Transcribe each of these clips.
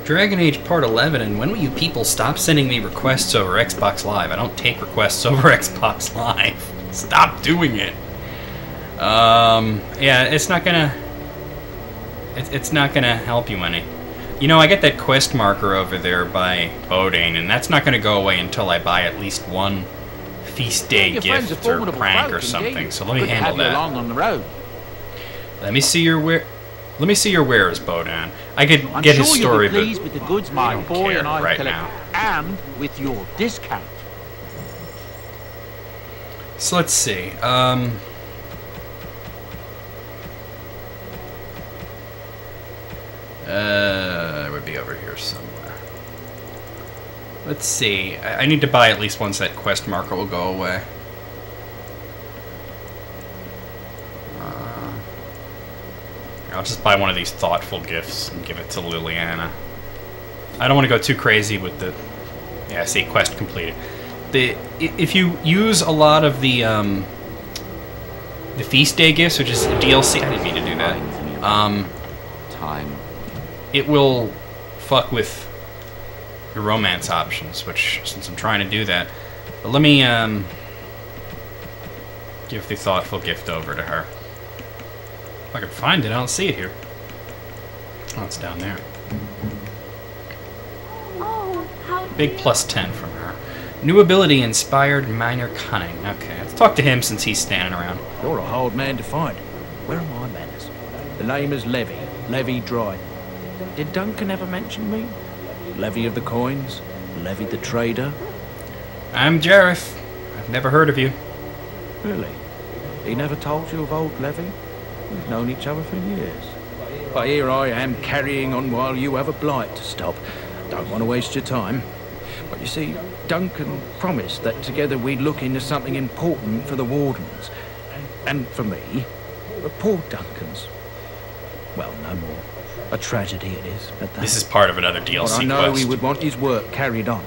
Dragon Age Part 11, and when will you people stop sending me requests over Xbox Live? I don't take requests over Xbox Live. Stop doing it. Yeah, it's not gonna... It's not gonna help you any. You know, I get that quest marker over there by Bodane, and that's not gonna go away until I buy at least one feast day gift or prank or something. So let me handle that. Along on the road. Let me see your wares, Bodane. I could get his story, but with the goods my boy and I right collect, now. and with your discount. So let's see. It would be over here somewhere. Let's see. I need to buy at least once that quest marker will go away. I'll just buy one of these thoughtful gifts and give it to Liliana. I don't want to go too crazy with the... Yeah, see, quest completed. If you use a lot of the feast day gifts, which is a DLC... I didn't mean to do that. Time. It will fuck with your romance options, which, since I'm trying to do that... But let me give the thoughtful gift over to her. If I can find it, I don't see it here. Oh, it's down there. Oh, how Big plus 10 from her. New ability inspired minor cunning. Okay, let's talk to him since he's standing around. You're a hard man to find. Where are my manners? The name is Levy. Levy Dryden. Did Duncan ever mention me? Levy of the coins? Levy the trader? I'm Jareth. I've never heard of you. Really? He never told you of old Levy? We've known each other for years. But here I am carrying on while you have a blight to stop. Don't want to waste your time. But you see, Duncan promised that together we'd look into something important for the Wardens. And for me. But poor Duncan's. Well, no more. A tragedy it is, at that. This is part of another DLC But I know quest. he would want his work carried on.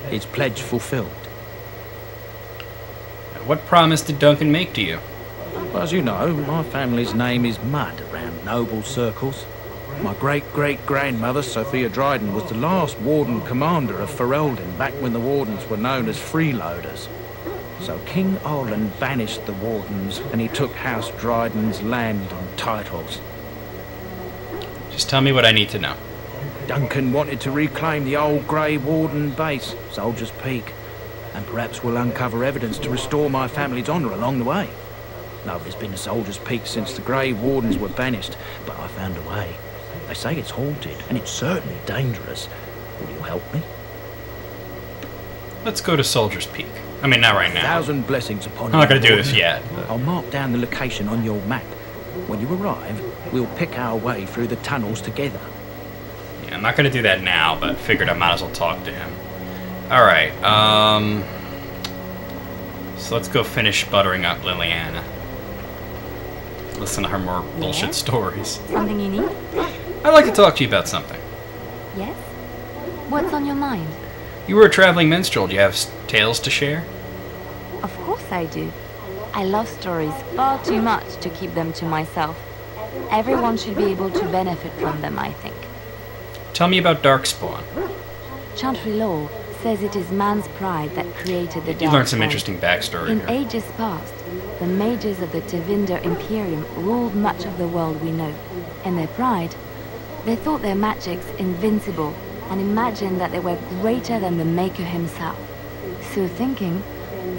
His pledge fulfilled. What promise did Duncan make to you? Well, as you know, my family's name is mud around noble circles. My great-great-grandmother, Sophia Dryden, was the last Warden commander of Ferelden back when the Wardens were known as freeloaders. So King Olin banished the Wardens and he took House Dryden's land and titles. Just tell me what I need to know. Duncan wanted to reclaim the old Grey Warden base, Soldier's Peak, and perhaps we'll uncover evidence to restore my family's honour along the way. Nobody's been to Soldier's Peak since the Grey Wardens were banished, but I found a way. They say it's haunted, and it's certainly dangerous. Will you help me? Let's go to Soldier's Peak. I mean, not right now. 1,000 blessings upon you. I'm not going to do this yet. I'll mark down the location on your map. When you arrive, we'll pick our way through the tunnels together. Yeah, I'm not going to do that now, but figured I might as well talk to him. Alright, so let's go finish buttering up Liliana. Listen to her more bullshit Yes? stories. something you need? I'd like to talk to you about something. Yes? What's on your mind? You were a traveling minstrel. Do you have tales to share? Of course I do. I love stories far too much to keep them to myself. Everyone should be able to benefit from them, I think. Tell me about Darkspawn. Chantry Law says it is man's pride that created the You learned some Darkspawn. interesting backstory In here. ages past, the mages of the Tevinder Imperium ruled much of the world we know. In their pride, they thought their magics invincible and imagined that they were greater than the Maker himself. So thinking,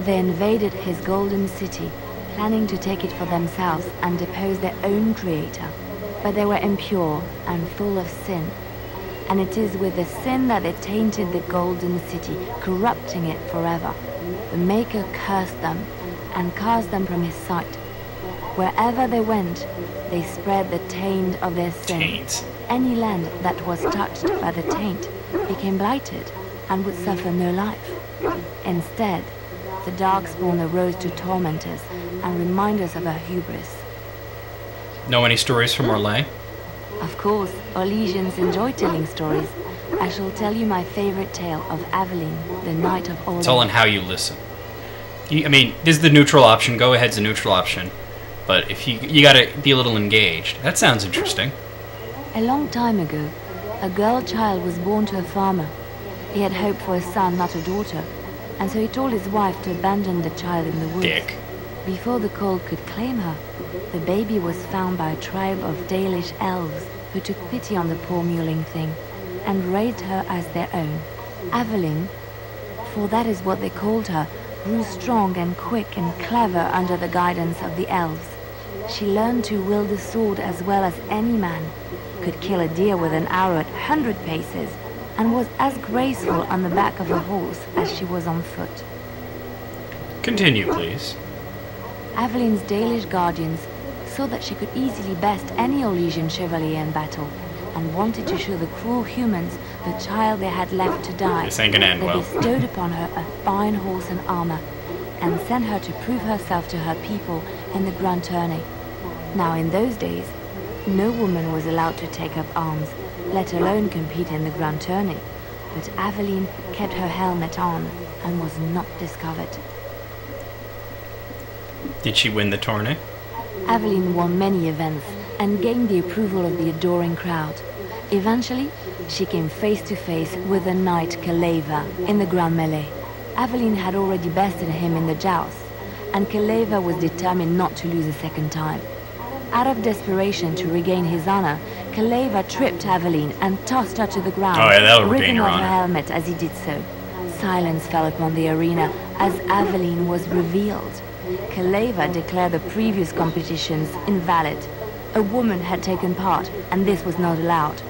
they invaded his golden city, planning to take it for themselves and depose their own creator. But they were impure and full of sin. And it is with the sin that they tainted the golden city, corrupting it forever. The Maker cursed them and cast them from his sight. Wherever they went, they spread the taint of their sin. Taint. Any land that was touched by the taint became blighted and would suffer no life. Instead, the Darkspawn arose to torment us and remind us of our hubris. Know any stories from Orlais? Of course, Orlesians enjoy telling stories. I shall tell you my favorite tale of Aveline, the Knight of Orlais. Tell on how you listen. I mean, this is the neutral option. Go ahead's the neutral option. But if you gotta be a little engaged. That sounds interesting. A long time ago, A girl child was born to a farmer. He had hoped for a son, not a daughter, and so he told his wife to abandon the child in the woods. Dick. Before the cold could claim her, the baby was found by a tribe of Dalish elves who took pity on the poor mewling thing and raised her as their own. Aveline, for that is what they called her, grew strong and quick and clever under the guidance of the elves. She learned to wield the sword as well as any man, could kill a deer with an arrow at 100 paces, and was as graceful on the back of a horse as she was on foot. Continue, please. Aveline's Dalish guardians saw that she could easily best any Orlesian chevalier in battle, and wanted to show the cruel humans the child they had left to die. This ain't gonna end They well. bestowed upon her a fine horse and armor, and sent her to prove herself to her people in the Grand Tourney. Now, in those days, no woman was allowed to take up arms, let alone compete in the Grand Tourney. But Aveline kept her helmet on and was not discovered. Did she win the tourney? Aveline won many events and gained the approval of the adoring crowd. Eventually, she came face to face with the knight Kaleva in the Grand Melee. Aveline had already bested him in the jousts, and Kaleva was determined not to lose a second time. Out of desperation to regain his honor, Kaleva tripped Aveline and tossed her to the ground, Oh, yeah, that'll regain ripping her off her honor. helmet as he did so. Silence fell upon the arena as Aveline was revealed. Kaleva declared the previous competitions invalid. A woman had taken part, and this was not allowed.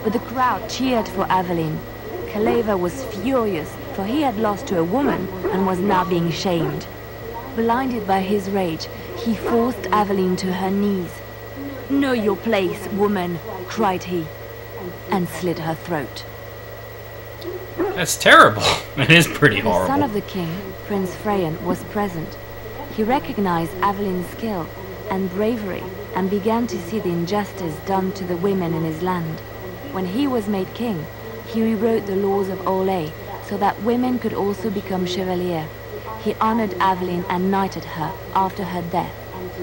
But the crowd cheered for Aveline. Kaleva was furious, for he had lost to a woman and was now being shamed. Blinded by his rage, he forced Aveline to her knees. "Know your place, woman," cried he, and slit her throat. That's terrible. It is pretty The son horrible. of the king, Prince Freyan, was present. He recognized Aveline's skill and bravery and began to see the injustice done to the women in his land. When he was made king, he rewrote the laws of Orlais so that women could also become chevalier. He honored Aveline and knighted her after her death.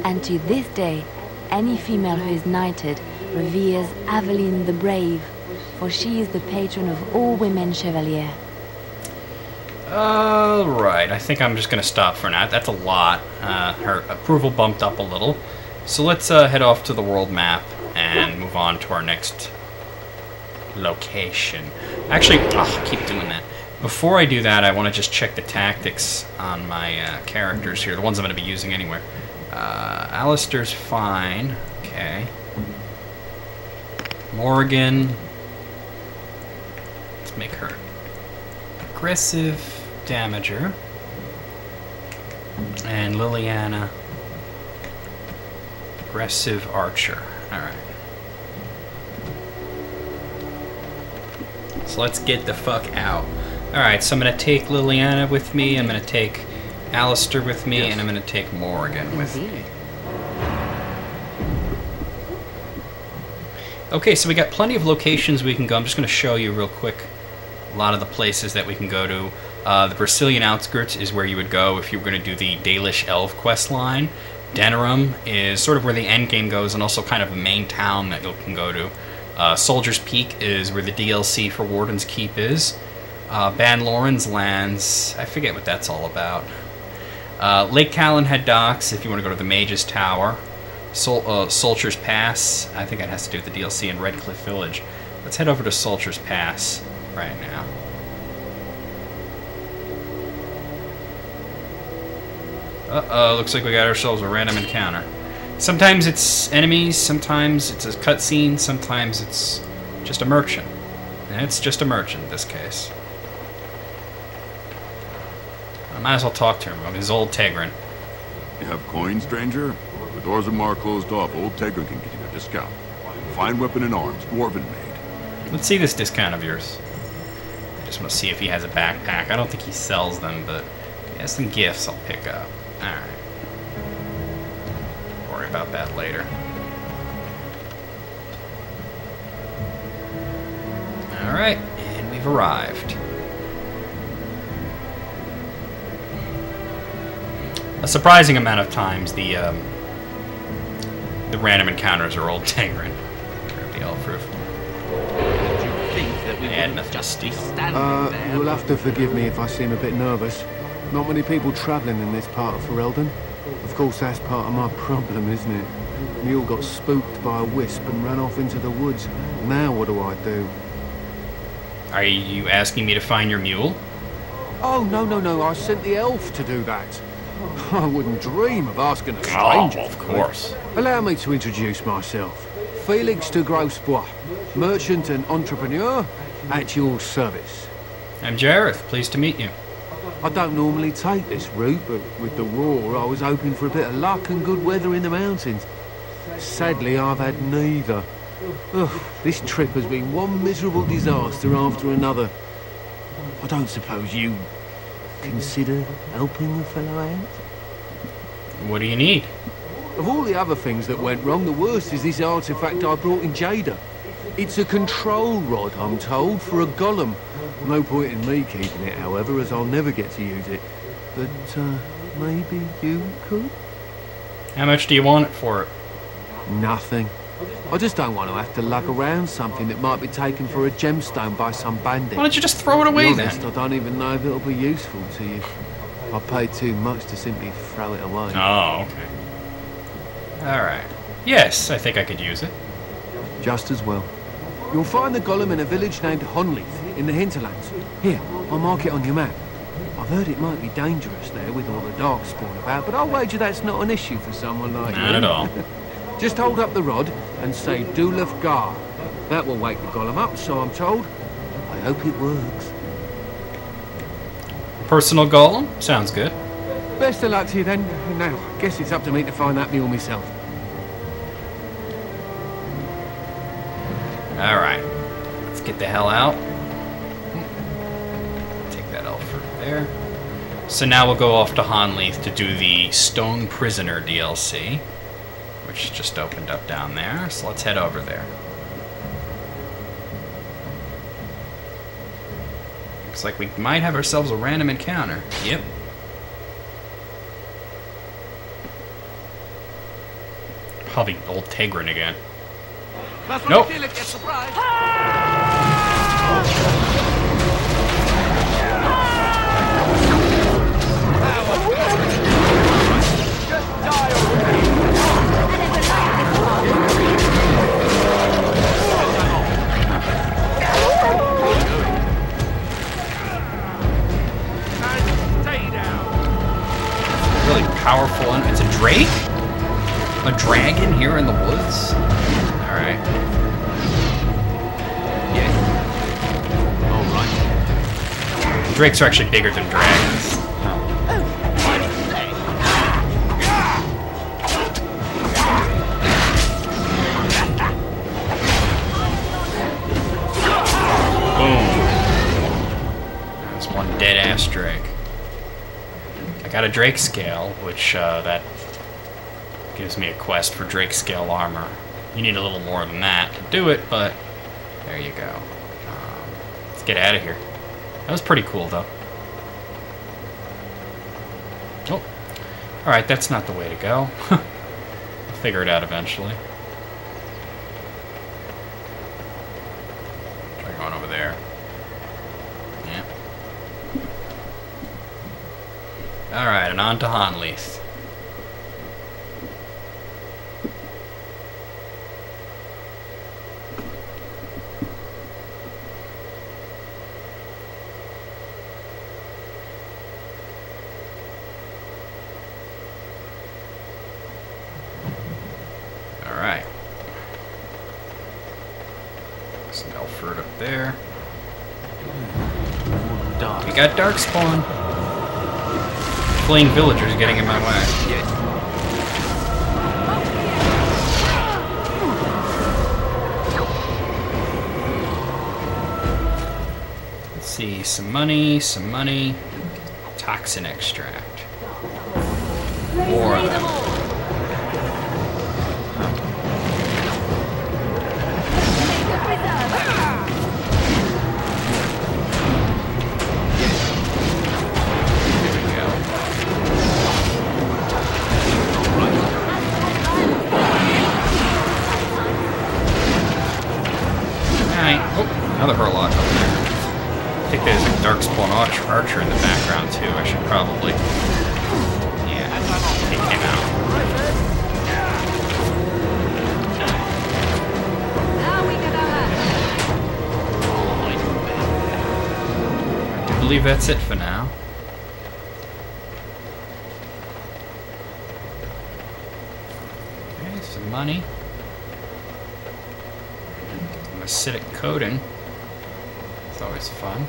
And to this day, any female who is knighted reveres Aveline the Brave, for she is the patron of all women chevalier. Alright, I think I'm just going to stop for now. That's a lot. Her approval bumped up a little. So let's head off to the world map and move on to our next location. Actually, I keep doing that. Before I do that, I want to just check the tactics on my characters here, the ones I'm going to be using anyway. Alistair's fine. Okay. Morrigan. Let's make her aggressive damager. And Liliana, aggressive archer. Alright. So let's get the fuck out. Alright, so I'm going to take Liliana with me, I'm going to take Alistair with me, and I'm going to take Morrigan with me. Okay, so we got plenty of locations we can go. I'm just going to show you real quick a lot of the places that we can go to. The Brazilian outskirts is where you would go if you were going to do the Dalish Elf quest line. Denerim is sort of where the end game goes, and also kind of a main town that you can go to. Soldier's Peak is where the DLC for Warden's Keep is. Ban Loren's Lands, I forget what that's all about. Lake Callanhead Docks, if you want to go to the Mage's Tower. Soldier's Pass, I think that has to do with the DLC, in Redcliffe Village. Let's head over to Soldier's Pass right now. Uh-oh, looks like we got ourselves a random encounter. Sometimes it's enemies, sometimes it's a cutscene, sometimes it's just a merchant. And it's just a merchant in this case. I might as well talk to him. He's old Tegrin. You have coin, stranger? The doors are marked closed off. Old Tegrin can get you a discount. Fine weapon and arms, dwarven made. Let's see this discount of yours. I just want to see if he has a backpack. I don't think he sells them, but if he has some gifts I'll pick up. Alright. Worry about that later. Alright, and we've arrived. A surprising amount of times the random encounters are old Tegrin. The elf roof. Did you that we They had wouldn't nothing to just be steal. standing there. You'll have to forgive me if I seem a bit nervous. Not many people travelling in this part of Ferelden. Of course, that's part of my problem, isn't it? Mule got spooked by a wisp and ran off into the woods. Now what do I do? Are you asking me to find your mule? Oh, no. I sent the elf to do that. I wouldn't dream of asking a Oh, stranger. of course. Allow me to introduce myself. Felix de Grosbois, merchant and entrepreneur at your service. I'm Jareth. Pleased to meet you. I don't normally take this route, but with the war, I was hoping for a bit of luck and good weather in the mountains. Sadly, I've had neither. Ugh, this trip has been one miserable disaster after another. I don't suppose you consider helping a fellow out? What do you need? Of all the other things that went wrong, the worst is this artifact I brought in Jada. It's a control rod, I'm told, for a golem. No point in me keeping it, however, as I'll never get to use it. But, maybe you could? How much do you want it for it? Nothing. I just don't want to have to lug around something that might be taken for a gemstone by some bandit. Why don't you just throw it away To be honest, then? I don't even know if it'll be useful to you. I paid too much to simply throw it away. Oh, okay. Alright. Yes, I think I could use it. Just as well. You'll find the golem in a village named Honleith in the hinterlands. Here, I'll mark it on your map. I've heard it might be dangerous there with all the darkspawn about, but I'll wager that's not an issue for someone like you. Not at all. Just hold up the rod and say Dulaf Gar. That will wake the golem up, so I'm told. I hope it works. Personal golem? Sounds good. Best of luck to you then. Now, guess it's up to me to find that mule myself. Alright. Let's get the hell out. Take that elf fruit there. So now we'll go off to Honleith to do the Stone Prisoner DLC, which just opened up down there. So let's head over there. Looks like we might have ourselves a random encounter. Yep. Probably old Tigran again. Nope. Really powerful one. It's a drake? A dragon here in the woods? Alright. Drakes are actually bigger than dragons. Boom. That's one dead-ass drake. I got a drake scale, which that gives me a quest for drake scale armor. You need a little more than that to do it, but there you go. Let's get out of here. That was pretty cool, though. Oh. Alright, that's not the way to go. I'll figure it out eventually. Try going over there. Yeah. Alright, and on to Honleith. Alright. Some elf fruit up there. We got Darkspawn. Fleeing villagers getting in my way. Let's see, some money. Toxin extract. More of them. Alright. Oh, another Hurlock. I think there's a Darkspawn Archer in the background too. I should probably... Yeah, take him out. I believe that's it for now. Okay, some money. Acidic coating. It's always fun.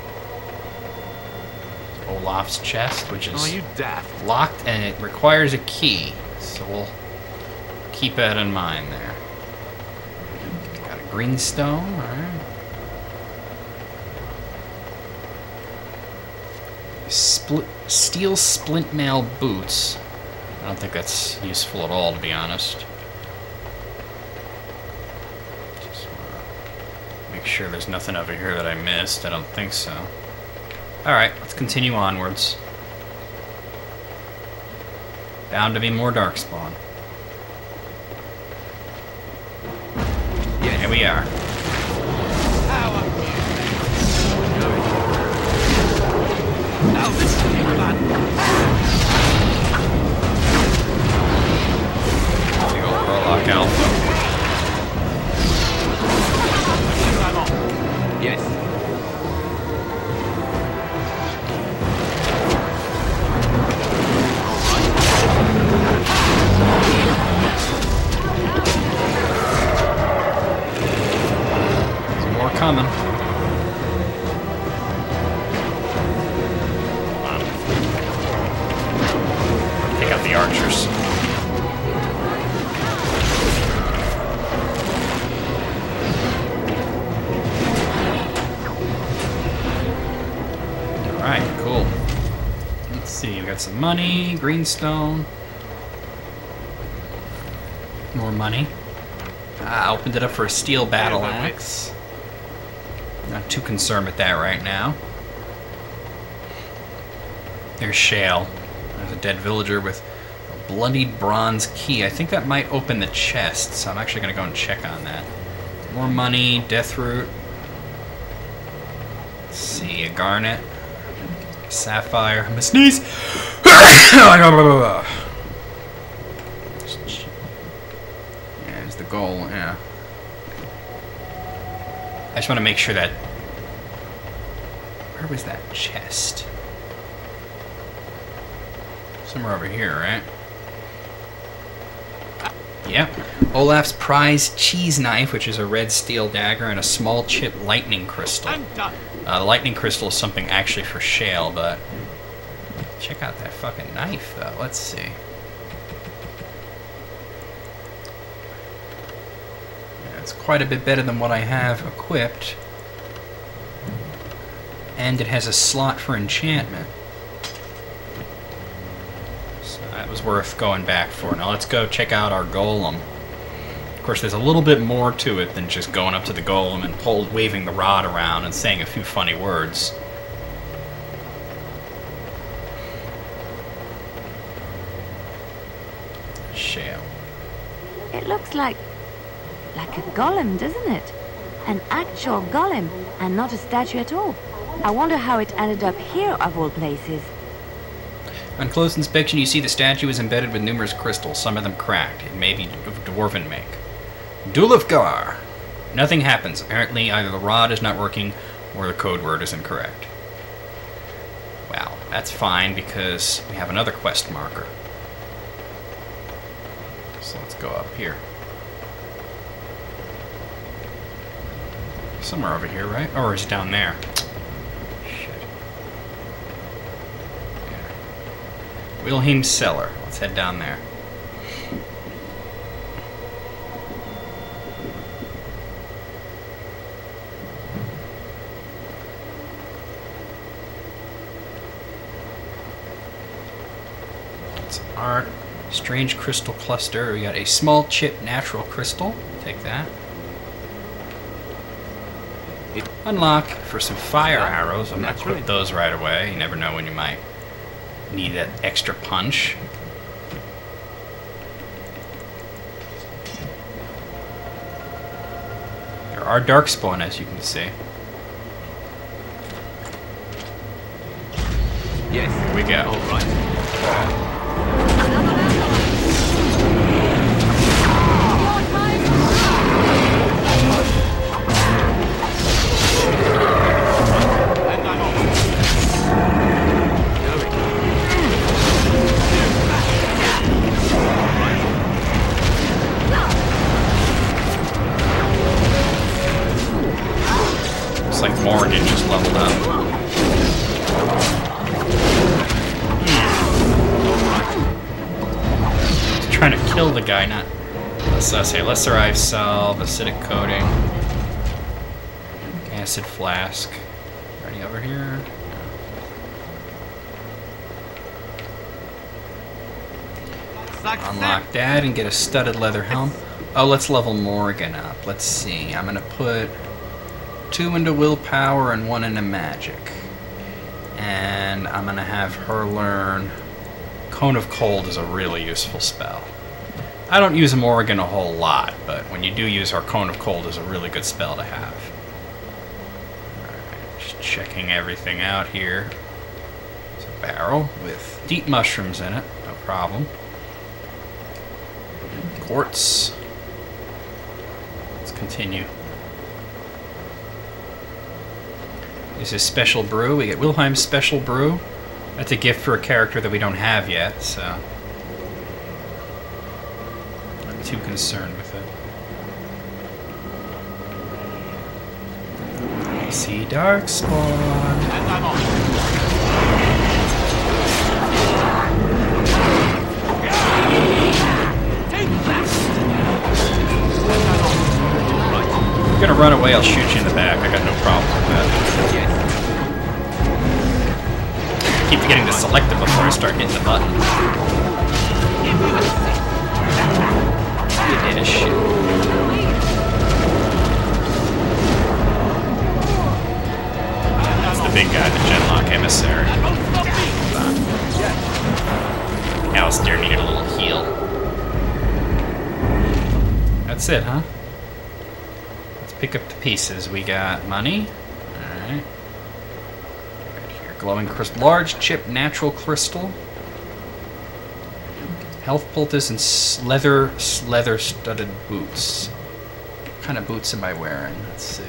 Olaf's chest, which is locked and it requires a key. So we'll keep that in mind there. Got a green stone, alright. Steel splint mail boots. I don't think that's useful at all, to be honest. Just wanna make sure there's nothing over here that I missed. I don't think so. Alright, let's continue onwards. Bound to be more Darkspawn. Yeah, here we are. Big old Warlock Alpha. Yes. There's more coming. Take out the archers. Alright, cool. Let's see, we got some money, greenstone. More money. I opened it up for a steel battle axe. Not too concerned with that right now. There's Shale. There's a dead villager with a bloodied bronze key. I think that might open the chest, so I'm actually going to go and check on that. More money, death root. Let's see, a garnet. A sapphire. I'm gonna sneeze! There's the goal, yeah. I just want to make sure that... Where was that chest? Somewhere over here, right? Yep. Olaf's prized cheese knife, which is a red steel dagger, and a small chip lightning crystal. The lightning crystal is something actually for Shale, but... Check out that fucking knife, though. Let's see. It's quite a bit better than what I have equipped. And it has a slot for enchantment. So that was worth going back for. Now let's go check out our golem. Of course, there's a little bit more to it than just going up to the golem and waving the rod around and saying a few funny words. Shale. It looks like a golem, doesn't it? An actual golem, and not a statue at all. I wonder how it ended up here, of all places. On close inspection, you see the statue is embedded with numerous crystals, some of them cracked. It may be of dwarven make. Dulufgar! Nothing happens. Apparently, either the rod is not working or the code word is incorrect. Well, that's fine because we have another quest marker. So let's go up here. Somewhere over here, right? Or is it down there? Shit. Yeah. Wilhelm's Cellar. Let's head down there. It's art. Strange crystal cluster. We got a small chip natural crystal. Take that. Unlock for some fire arrows. I'm going to equip those right away. You never know when you might need that extra punch. There are Darkspawn, as you can see. Yes. Here we go. All right. And I'm off. Looks like Morgan just leveled up. He's trying to kill the guy, not... Let's say lesser eye salve, acidic coating, acid flask. Ready over here? Unlock that and get a studded leather helm. Oh, let's level Morgan up. Let's see. I'm gonna put 2 into willpower and 1 into magic. And I'm gonna have her learn Cone of Cold is a really useful spell. I don't use Morgan a whole lot, but when you do use her, Cone of Cold is a really good spell to have. Alright, just checking everything out here. It's a barrel with deep mushrooms in it, no problem. Quartz. Let's continue. This is Special Brew. We get Wilhelm's Special Brew. That's a gift for a character that we don't have yet, so I'm not too concerned with it. I see Darkspawn. And I'm off. If you're gonna run away, I'll shoot you in the back. I got no problem with that. I keep forgetting to select it before I start hitting the button. You did a shit. That's the big guy, the Genlock Emissary. Alistair needed a little heal. That's it, huh? Let's pick up the pieces. We got money. Alright. Right here. Glowing crystal. Large chip natural crystal. Health poultice and leather studded boots. What kind of boots am I wearing? Let's see.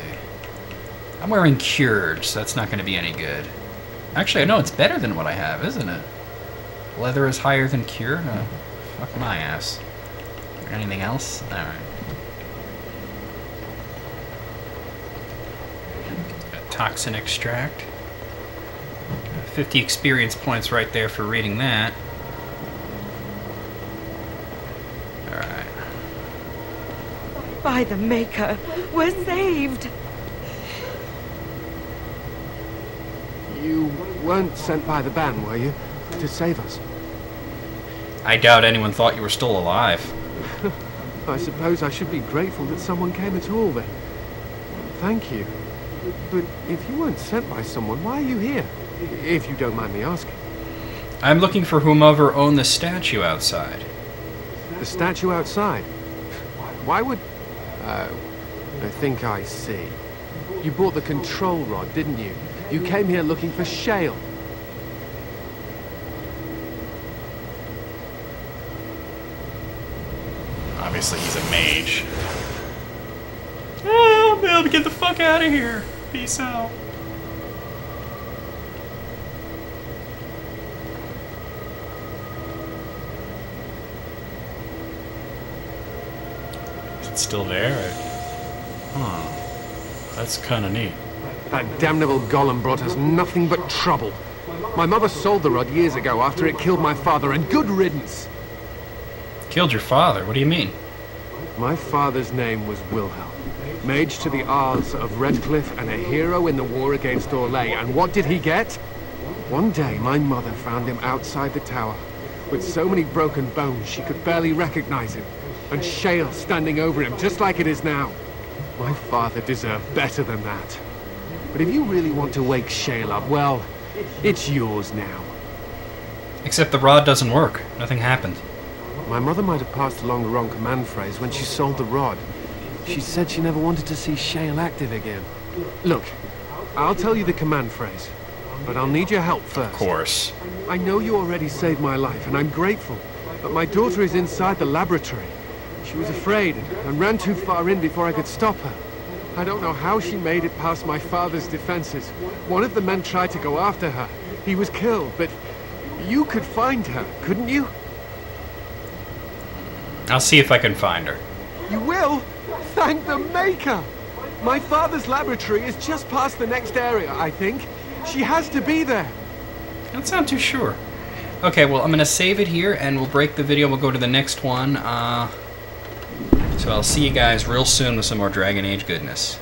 I'm wearing cured, so that's not going to be any good. Actually, I know it's better than what I have, isn't it? Leather is higher than cured? Oh, fuck my ass. Anything else? Alright. Toxin extract. 50 experience points right there for reading that. Alright. By the Maker, we're saved! You weren't sent by the band, were you? To save us? I doubt anyone thought you were still alive. I suppose I should be grateful that someone came at all then. Thank you. But if you weren't sent by someone, why are you here? If you don't mind me asking. I'm looking for whomever owned the statue outside. The statue outside? Why would... I think I see. You bought the control rod, didn't you? You came here looking for Shale. Obviously he's a mage. Oh, I'll be able to get the fuck out of here. Peace out. Is it still there? Huh. That's kind of neat. That damnable golem brought us nothing but trouble. My mother sold the rod years ago after it killed my father, and good riddance. Killed your father? What do you mean? My father's name was Wilhelm, mage to the Arls of Redcliffe and a hero in the war against Orlais. And what did he get? One day, my mother found him outside the tower, with so many broken bones she could barely recognize him, and Shale standing over him, just like it is now. My father deserved better than that. But if you really want to wake Shale up, well, it's yours now. Except the rod doesn't work. Nothing happened. My mother might have passed along the wrong command phrase when she sold the rod. She said she never wanted to see Shale active again. Look, I'll tell you the command phrase. but I'll need your help first. Of course. I know you already saved my life, and I'm grateful, but my daughter is inside the laboratory. She was afraid and ran too far in before I could stop her. I don't know how she made it past my father's defenses. One of the men tried to go after her. He was killed, but you could find her, couldn't you? I'll see if I can find her. You will? Thank the Maker! My father's laboratory is just past the next area, I think. She has to be there. That's not too sure. Okay, well, I'm going to save it here, and we'll break the video. We'll go to the next one. So I'll see you guys real soon with some more Dragon Age goodness.